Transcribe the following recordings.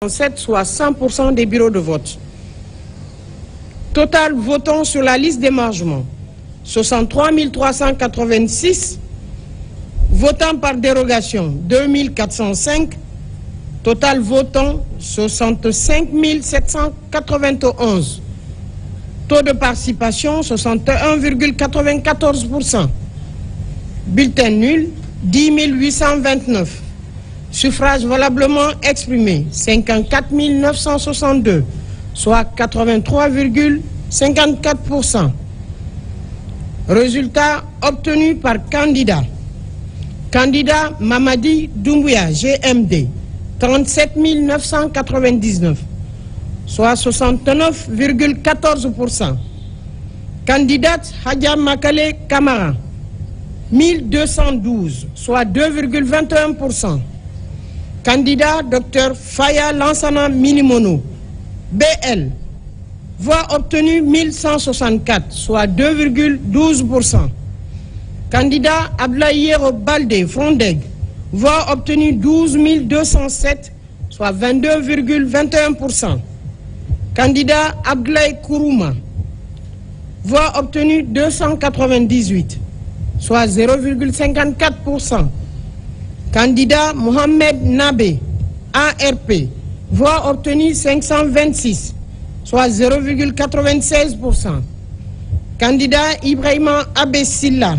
soit 100% des bureaux de vote. Total votant sur la liste d'émargement, 63 386. Votant par dérogation, 2405. Total votant, 65 791. Taux de participation, 61,94%. Bulletin nul, 10 829. Suffrage valablement exprimé, 54 962, soit 83,54%. Résultat obtenu par candidat. Candidat Mamadi Doumbouya, GMD, 37 999, soit 69,14%. Candidate Hadja Makale Kamara, 1212, soit 2,21%. Candidat Dr Faya Lansana Minimono, BL, voix obtenue 1164, soit 2,12%. Candidat Ablaye Balde Frondeg, voix obtenue 12 207, soit 22,21%. Candidat Ablaye Kourouma, voix obtenue 298, soit 0,54%. Candidat Mohamed Nabe, ARP, voix obtenue 526, soit 0,96%. Candidat Ibrahima Abessila,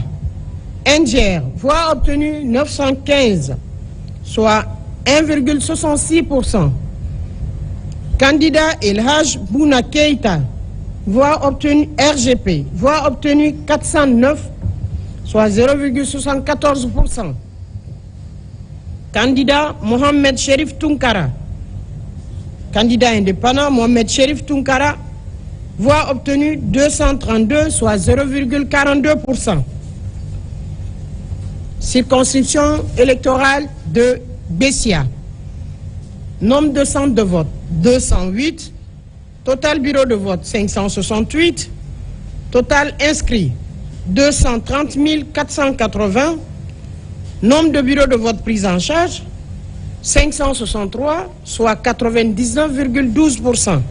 NGR, voix obtenue 915, soit 1,66%. Candidat Elhaj Bouna Keita, voix obtenue RGP, voix obtenue 409, soit 0,74%. Candidat Mohamed Cherif Tunkara, candidat indépendant Mohamed Cherif Tunkara, voix obtenue 232, soit 0,42%. Circonscription électorale de Bessia. Nombre de centres de vote 208. Total bureau de vote 568. Total inscrit 230 480. Nombre de bureaux de vote pris en charge 563, soit 99,12%.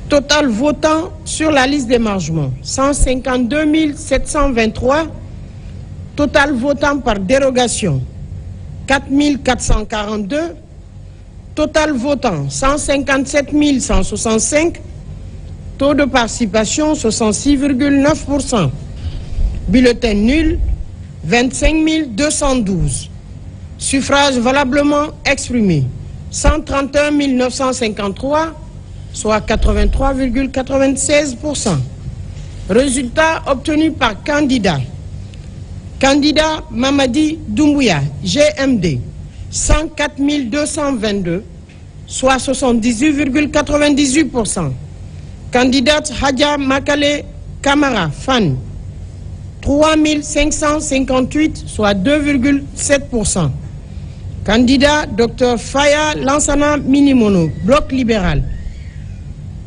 Total votant sur la liste d'émargement 152 723. Total votant par dérogation 4 442. Total votant 157 165. Taux de participation 66,9%. Bulletin nul 25 212. Suffrage valablement exprimé 131 953, soit 83,96%. Résultat obtenu par candidat. Candidat Mamadi Doumbouya, GMD, 104 222, soit 78,98%. Candidate Hadja Makale Kamara, FAN, 3 558, soit 2,7%. Candidat Dr Faya Lansana Minimono, Bloc libéral.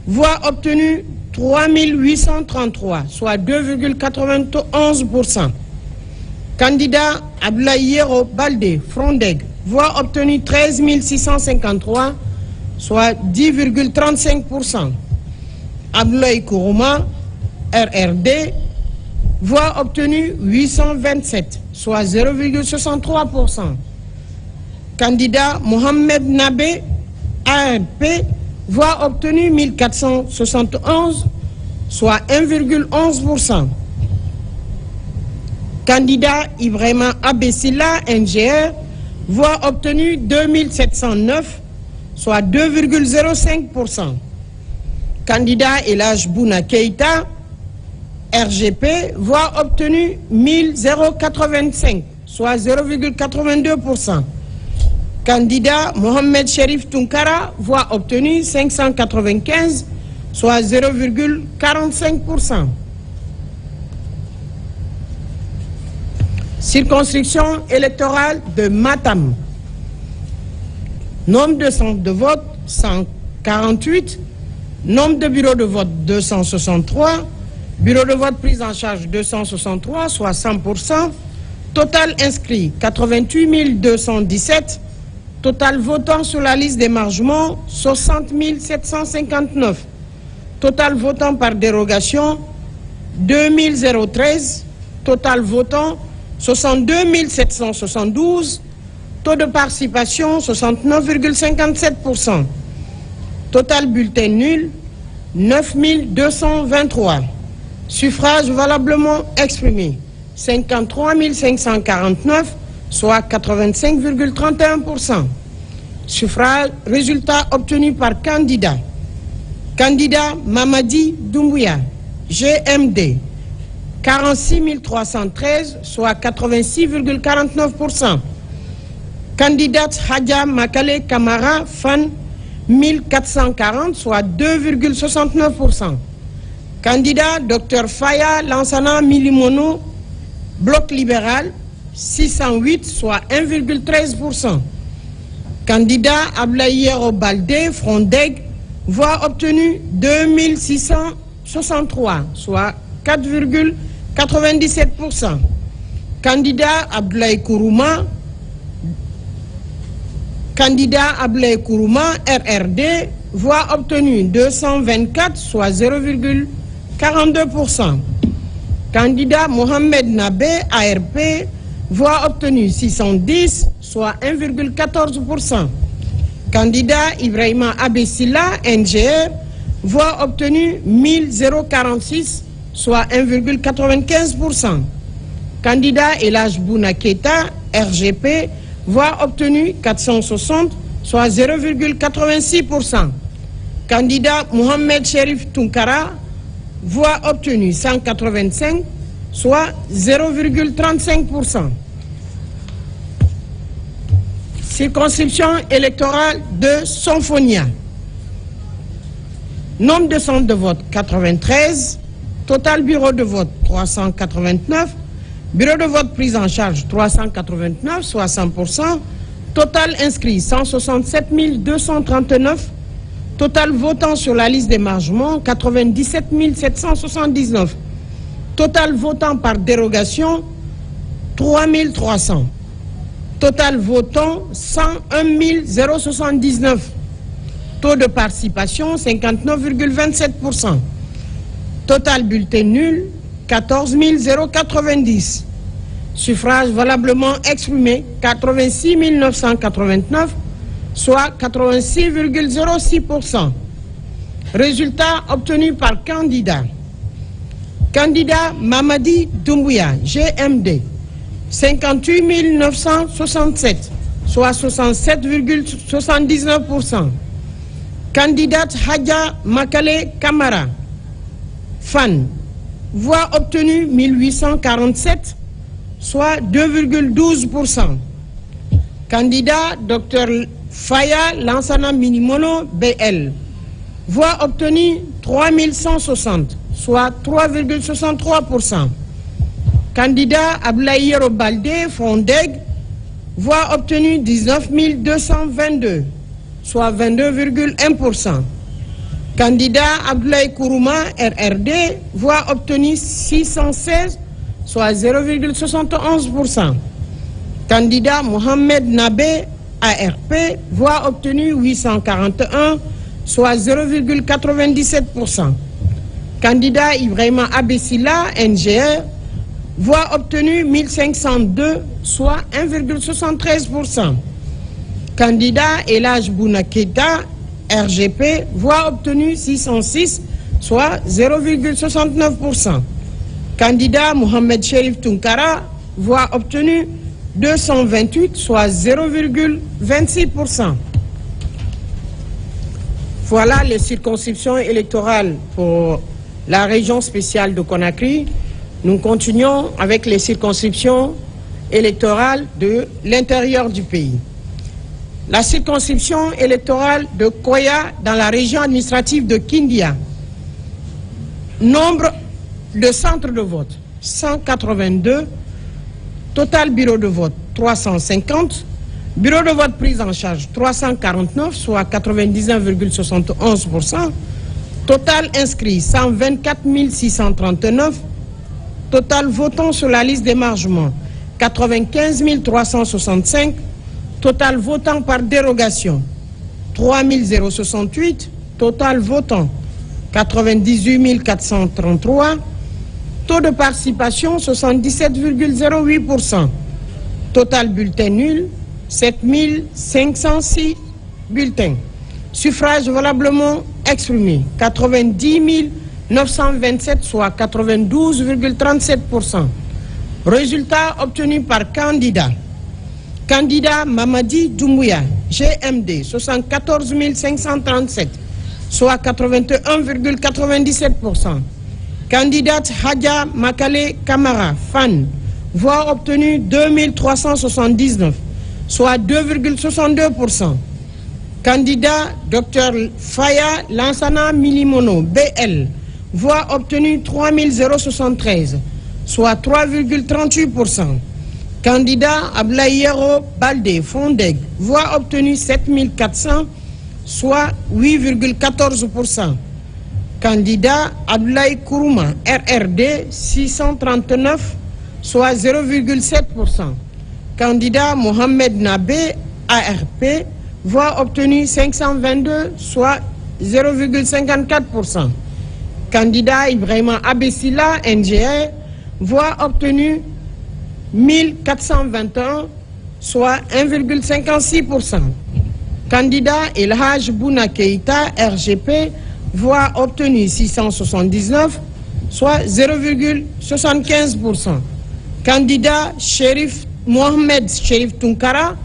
Voix obtenue 3 833, soit 2,91%. Candidat Ablaye Balde Frondeg, voix obtenue 13 653, soit 10,35%. Ablaye Kourouma, RRD, voix obtenue 827, soit 0,63%. Candidat Mohamed Nabe, ARP, voix obtenue 1471, soit 1,11%. Candidat Ibrahima Abessila, NGR, voix obtenue 2709, soit 2,05%. Candidat Elhaj Bouna Keita, RGP, voix obtenue 1085, soit 0,82%. Candidat Mohamed Cherif Tunkara, voix obtenue 595, soit 0,45%. Circonscription électorale de Matam. Nombre de centres de vote 148. Nombre de bureaux de vote 263. Bureau de vote pris en charge 263, soit 100%. Total inscrit 88 217. Total votant sur la liste d'émargement, 60 759. Total votant par dérogation, 2013. Total votant, 62 772. Taux de participation, 69,57%. Total bulletin nul, 9 223. Suffrages valablement exprimés, 53 549, soit 85,31%. Suffrage, résultat obtenu par candidat. Candidat Mamadi Doumbouya, GMD, 46 313, soit 86,49%. Candidate Hadja Makale Kamara, FAN, 1440, soit 2,69%. Candidat Dr Faya Lansana Milimono, Bloc libéral, 608, soit 1,13%. Candidat Ablaïero Baldé, Frondeg, voix obtenue 2663, soit 4,97%. Candidat Ablaï Kourouma, RRD, voix obtenue 224, soit 0,42%. Candidat Mohamed Nabé, ARP, voix obtenue 610, soit 1,14%. Candidat Ibrahima Abessila, NGR, voix obtenue 1046, soit 1,95%. Candidat Elhaj Bounaketa, RGP, voix obtenue 460, soit 0,86%. Candidat Mohamed Sherif Tunkara, voix obtenue 185, soit 0,35%. Circonscription électorale de Sonfonia. Nombre de centres de vote 93. Total bureau de vote 389. Bureau de vote prise en charge 389, soit 100%. Total inscrit 167 239. Total votant sur la liste d'émargement 97 779. Total votant par dérogation 3300. Total votant 101 079. Taux de participation 59,27%. Total bulletin nul 14 090. Suffrage valablement exprimé 86 989, soit 86,06%. Résultat obtenu par candidat. Candidat Mamadi Doumbouya, GMD, 58 967, soit 67,79%. Candidate Hadja Makale Kamara, FAN, voix obtenue 1847, soit 2,12%. Candidat Dr Faya Lansana Minimono, BL, voix obtenue 3160, soit 3,63%. Candidat Ablaïero Baldé, Frondeg, voix obtenue 19 222, soit 22,1%. Candidat Ablaï Kourouma, RRD, voix obtenue 616, soit 0,71%. Candidat Mohamed Nabé, ARP, voix obtenue 841, soit 0,97%. Candidat Ibrahima Abessila, NGR, voix obtenue 1502, soit 1,73%. Candidat Elhaj Bounaketa, RGP, voix obtenue 606, soit 0,69%. Candidat Mohamed Sherif Tunkara, voix obtenue 228, soit 0,26%. Voilà les circonscriptions électorales pour la région spéciale de Conakry. Nous continuons avec les circonscriptions électorales de l'intérieur du pays. La circonscription électorale de Koya dans la région administrative de Kindia. Nombre de centres de vote 182. Total bureau de vote 350. Bureau de vote prise en charge 349, soit 99,71%. Total inscrit 124 639. Total votant sur la liste d'émargement 95 365. Total votant par dérogation, 3068. Total votant, 98 433. Taux de participation, 77,08%. Total bulletin nul, 7506 bulletins. Suffrage valablement exprimé, 90 927, soit 92,37%. Résultat obtenu par candidat. Candidat Mamadi Doumbouya, GMD, 74 537, soit 81,97%. Candidate Hadja Makale Kamara, FAN, voix obtenue 2379, soit 2,62%. Candidat Dr Faya Lansana Milimono, BL, voix obtenue 3073, soit 3,38%. Candidat Ablayero Balde Fondeg, voix obtenue 7400, soit 8,14%. Candidat Abdoulaye Kourouma, RRD 639, soit 0,7%. Candidat Mohamed Nabé, ARP, voix obtenue 522, soit 0,54%. Candidat Ibrahima Abessila, NGR, voix obtenue 1421, soit 1,56%. Candidat Elhaj Bouna Keïta, RGP, voix obtenue 679, soit 0,75%. Candidat Chérif Mohamed Chérif Tunkara,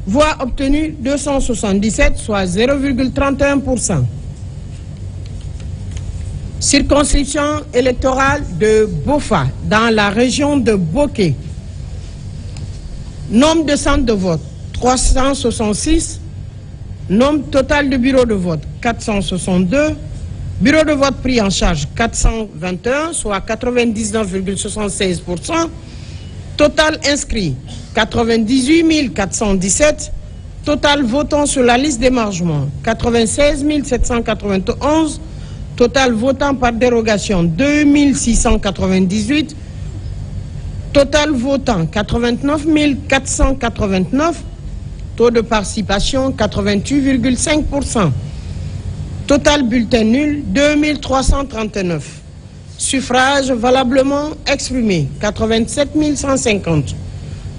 voix obtenue 277, soit 0,31%. Circonscription électorale de Bofa, dans la région de Boké. Nombre de centres de vote, 366. Nombre total de bureaux de vote, 462. Bureaux de vote pris en charge, 421, soit 99,76%. Total inscrit, 98 417. Total votant sur la liste d'émargement, 96 791. Total votant par dérogation, 2698. Total votant, 89 489. Taux de participation, 88,5%. Total bulletin nul, 2339. Suffrage valablement exprimé, 87 150,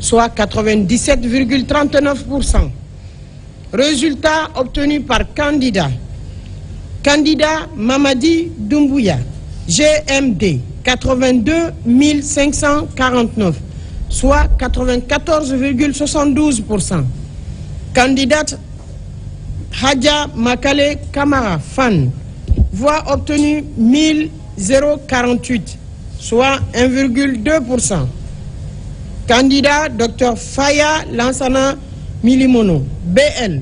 soit 97,39%. Résultat obtenu par candidat. Candidat Mamadi Doumbouya, GMD, 82 549, soit 94,72%. Candidate Hadja Makale Kamara, FAN, voix obtenue 1048, soit 1,2%. Candidat Dr Faya Lansana Milimono, BL,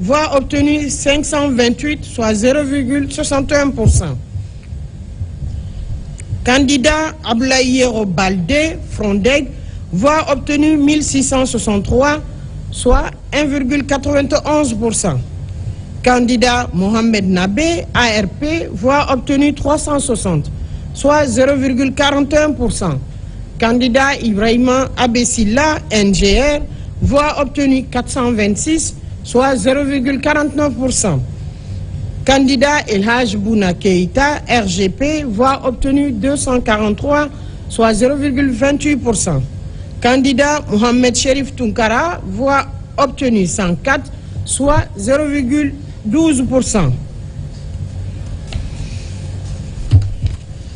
voix obtenue 528, soit 0,61%. Candidat Ablayero Balde Frondeg, voix obtenue 1663, soit 1,91%. Candidat Mohamed Nabé, ARP, voix obtenue 360, soit 0,41%. Candidat Ibrahima Abessila, NGR, voix obtenue 426, soit 0,49%. Candidat Elhaj Bouna Keïta, RGP, voix obtenue 243, soit 0,28%. Candidat Mohamed Chérif Tunkara, voix obtenue 104, soit 0,12%.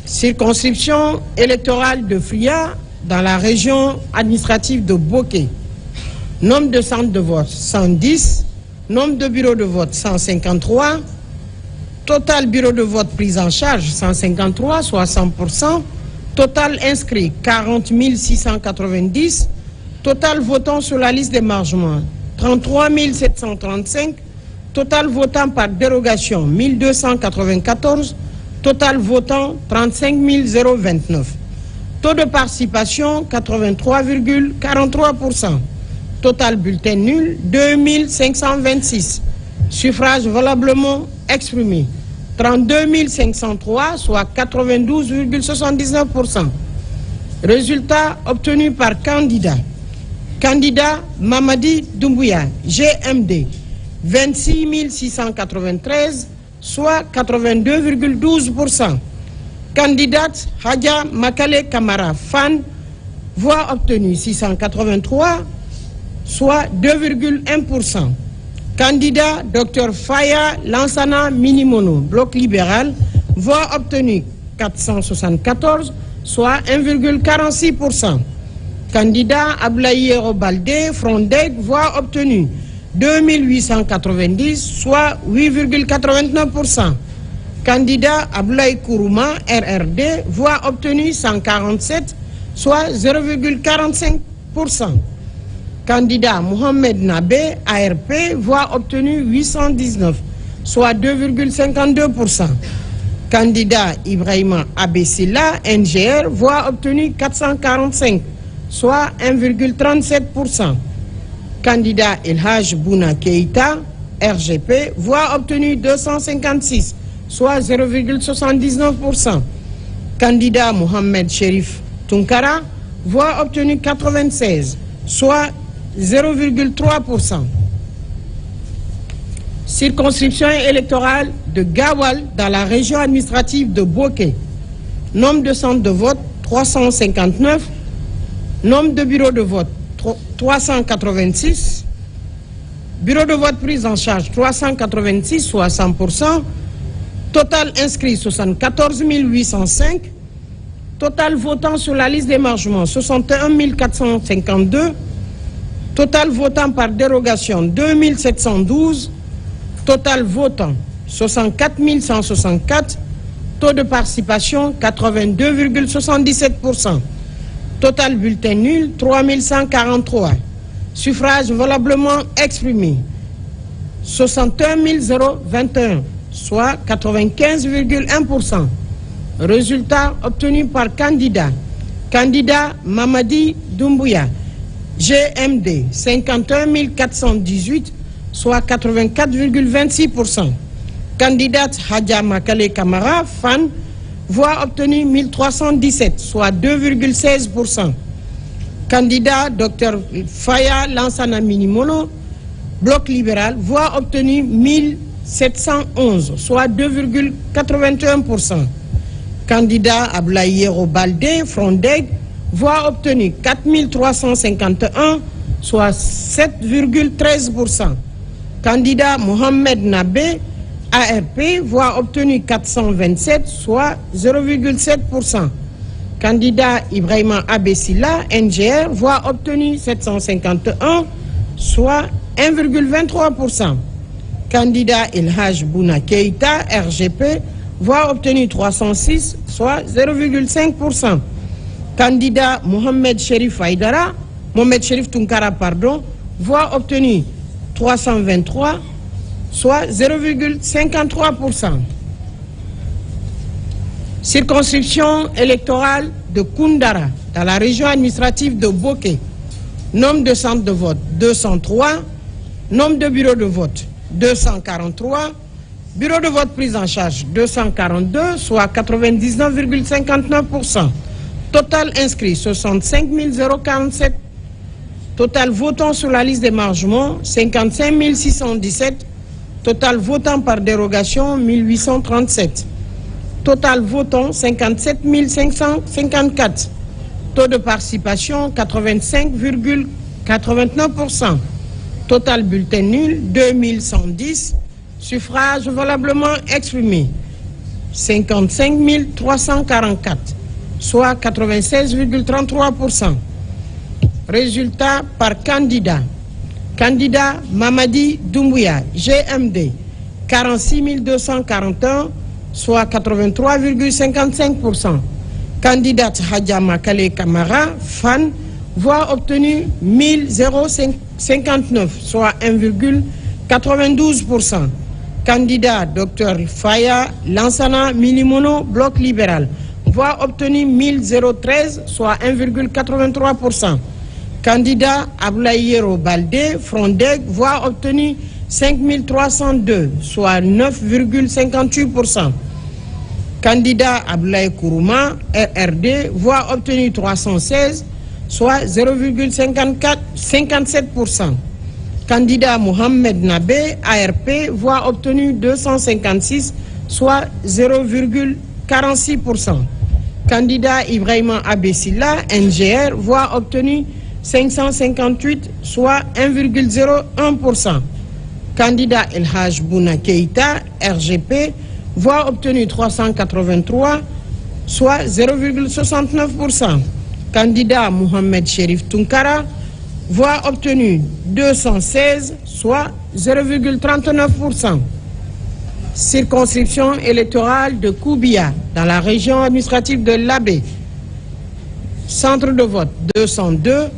Circonscription électorale de Fria, dans la région administrative de Boké. Nombre de centres de vote, 110. Nombre de bureaux de vote, 153. Total bureaux de vote pris en charge, 153, soit 100%. Total inscrit, 40 690. Total votant sur la liste d'émargement, 33 735. Total votant par dérogation, 1294. Total votant, 35 029. Taux de participation, 83,43%. Total bulletin nul, 2526. Suffrage valablement exprimé, 32 503, soit 92,79%. Résultat obtenu par candidat. Candidat Mamadi Doumbouya, GMD, 26 693, soit 82,12%. Candidate Hadja Makale Kamara, FAN, voix obtenue 683, soit 2,1%. Candidat Dr Faya Lansana Minimono, bloc libéral, voix obtenue 474, soit 1,46%. Candidat Ablaye Robalde, Frondeg, voix obtenue 2890, soit 8,89%. Candidat Ablaye Kourouma, RRD, voix obtenue 147, soit 0,45%. Candidat Mohamed Nabé, ARP, voix obtenue 819, soit 2,52%. Candidat Ibrahima Abessila, NGR, voix obtenue 445, soit 1,37%. Candidat Elhaj Bouna Keïta, RGP, voix obtenue 256, soit 0,79%. Candidat Mohamed Cherif Tunkara, voix obtenue 96, soit 0,3%. Circonscription électorale de Gawal dans la région administrative de Boké. Nombre de centres de vote 359. Nombre de bureaux de vote 386. Bureaux de vote pris en charge 386, soit 100%. Total inscrit 74 805. Total votant sur la liste d'émargement 61 452. Total votant par dérogation 2712. Total votant 64 164. Taux de participation 82,77%. Total bulletin nul 3143. Suffrage valablement exprimé 61 021, soit 95,1%. Résultat obtenu par candidat. Candidat Mamadi Doumbouya, GMD 51 418, soit 84,26%. Candidate Hadja Makale Kamara, FAN, voix obtenue 1317, soit 2,16%. Candidat Dr Faya Lansana Minimono, bloc libéral, voix obtenue 1711, soit 2,81%. Candidat Ablaye Robalde, Frondeg, voix obtenue 4351, soit 7,13%. Candidat Mohamed Nabé, ARP, voix obtenue 427, soit 0,7%. Candidat Ibrahima Abessila, NGR, voix obtenue 751, soit 1,23%. Candidat Elhaj Bouna Keïta, RGP, voix obtenue 306, soit 0,5%. Candidat Mohamed Cherif Tunkara, voix obtenue 323, soit 0,53%. Circonscription électorale de Koundara, dans la région administrative de Boké. Nombre de centres de vote 203. Nombre de bureaux de vote 243. Bureaux de vote pris en charge 242, soit 99,59%. Total inscrit 65 047. Total votant sur la liste d'émargement 55 617. Total votant par dérogation 1837. Total votant 57 554. Taux de participation 85,89%. Total bulletin nul 2110. Suffrage valablement exprimé 55 344, soit 96,33%. Résultat par candidat. Candidat Mamadi Doumbouya, GMD, 46 241, soit 83,55%. Candidate Hadja Makale Kamara, FAN, voix obtenue 1059, soit 1,92%. Candidat Dr Faya Lansana Minimono, bloc libéral, voix obtenue 1013, soit 1,83%. Candidat Ablaye Robalde, Frondeg, voix obtenue 5302, soit 9,58%. Candidat Ablaye Kourouma, RRD, voix obtenue 316, soit 0,57%. Candidat Mohamed Nabé, ARP, voix obtenue 256, soit 0,46%. Candidat Ibrahima Abessila, NGR, voix obtenue 558, soit 1,01%. Candidat El Haj Bouna Keïta, RGP, voix obtenue 383, soit 0,69%. Candidat Mohamed Cherif Tunkara, voix obtenue 216, soit 0,39%. Circonscription électorale de Koubia, dans la région administrative de l'Abbé. Centre de vote 202,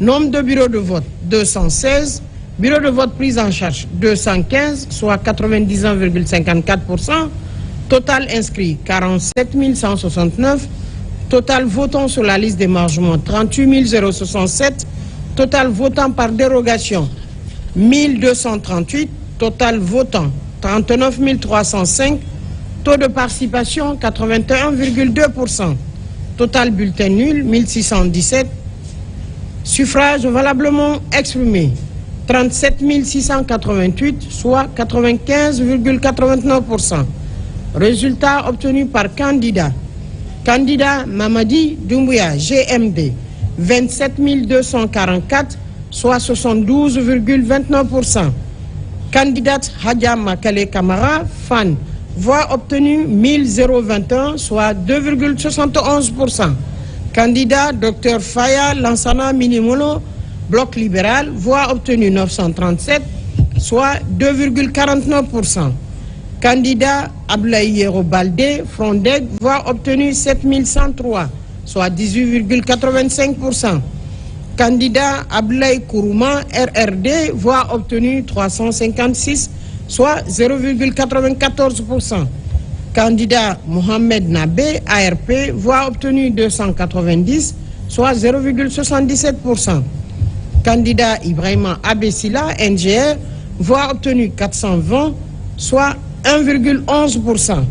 nombre de bureaux de vote 216, bureau de vote pris en charge 215, soit 99,54%, total inscrit 47 169, total votant sur la liste d'émargement 38 067, total votant par dérogation 1238, total votant 39 305, taux de participation 81,2%, total bulletin nul 1617, suffrage valablement exprimé 37 688, soit 95,89%. Résultat obtenu par candidat. Candidat Mamadi Doumbouya, GMD, 27 244, soit 72,29%. Candidate Hadja Makale Kamara, FAN, voix obtenue 1021, soit 2,71%. Candidat Dr Faya Lansana Minimolo, Bloc libéral, voix obtenue 937, soit 2,49%. Candidat Ablaye Balde, Frondeg, voix obtenue 7103, soit 18,85%. Candidat Ablaye Kourouma, RRD, voix obtenue 356, soit 0,94%. Candidat Mohamed Nabé, ARP, voix obtenue 290, soit 0,77%. Candidat Ibrahima Abessila, NGR, voix obtenue 420, soit 1,11%.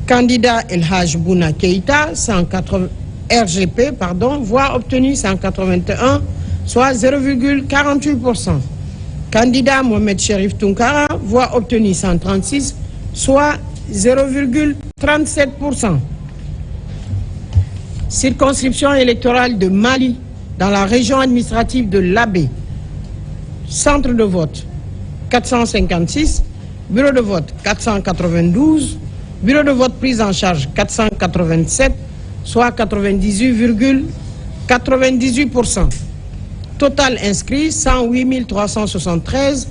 Candidat El Haj Bouna Keïta, RGP, voix obtenue 181, soit 0,48%. Candidat Mohamed Cherif Tunkara, voix obtenue 136, soit 0,37%. Circonscription électorale de Mali, dans la région administrative de l'Abbé. Centre de vote 456, bureau de vote 492, bureau de vote prise en charge 487, soit 98,98%. Total inscrit 108 373,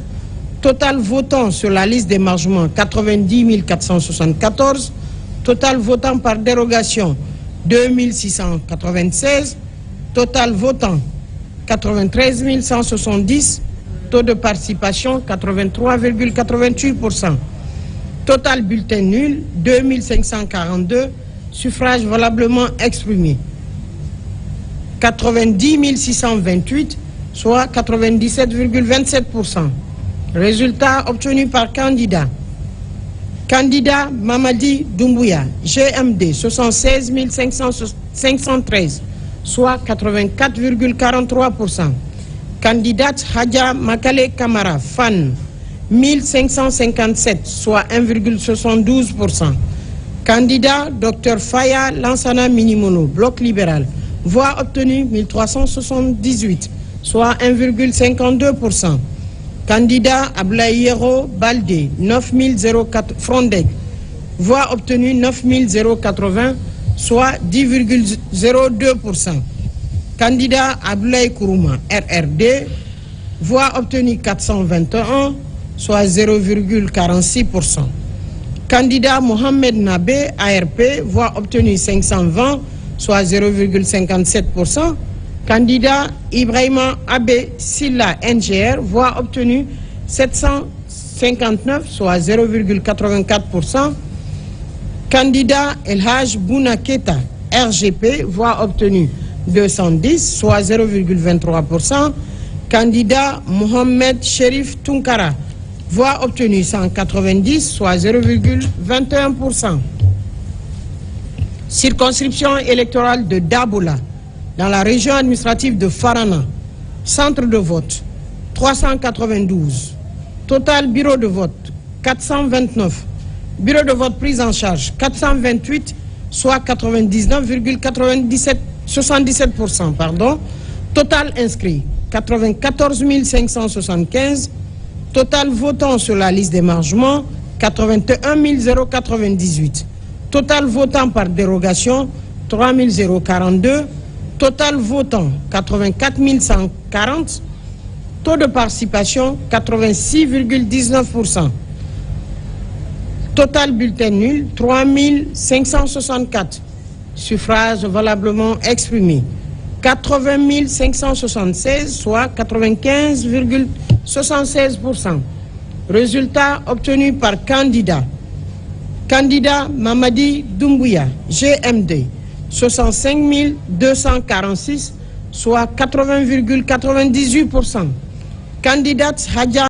total votant sur la liste d'émargement 90 474, total votant par dérogation 2696, total votant 93 170, taux de participation 83,88%. Total bulletin nul 2542, suffrage valablement exprimé 90 628, soit 97,27%. Résultat obtenu par candidat. Candidat Mamadi Doumbouya, GMD 76 513, soit 84,43%. Candidate Hadja Makale Kamara, FAN, 1557, soit 1,72%. Candidat Dr Faya Lansana Minimono, Bloc libéral, voix obtenue 1378, soit 1,52%. Candidat Ablayero Balde, 9004 Frondeg, voix obtenue 9080, soit 10,02%. Candidat Ablaye Kourouma, RRD, voix obtenue 421, soit 0,46%. Candidat Mohamed Nabé, ARP, voix obtenue 520, soit 0,57%. Candidat Ibrahima Abé Silla, NGR, voix obtenue 759, soit 0,84%. Candidat El Haj Bouna Keïta, RGP, voix obtenue 210, soit 0,23%. Candidat Mohamed Cherif Tunkara, voix obtenue 190, soit 0,21%. Circonscription électorale de Daboula, dans la région administrative de Farana, centre de vote 392, total bureau de vote 429, bureau de vote prise en charge 428, soit 99,77%, total inscrit 94 575, total votant sur la liste d'émargement 81 098, total votant par dérogation 3 042, total votant 84 140, taux de participation 86,19%, total bulletin nul 3 564, suffrages valablement exprimés 80 576, soit 95,76%. Résultat obtenu par candidat. Candidat Mamadi Doumbouya, GMD, 65 246, soit 80,98%. Candidate Hadja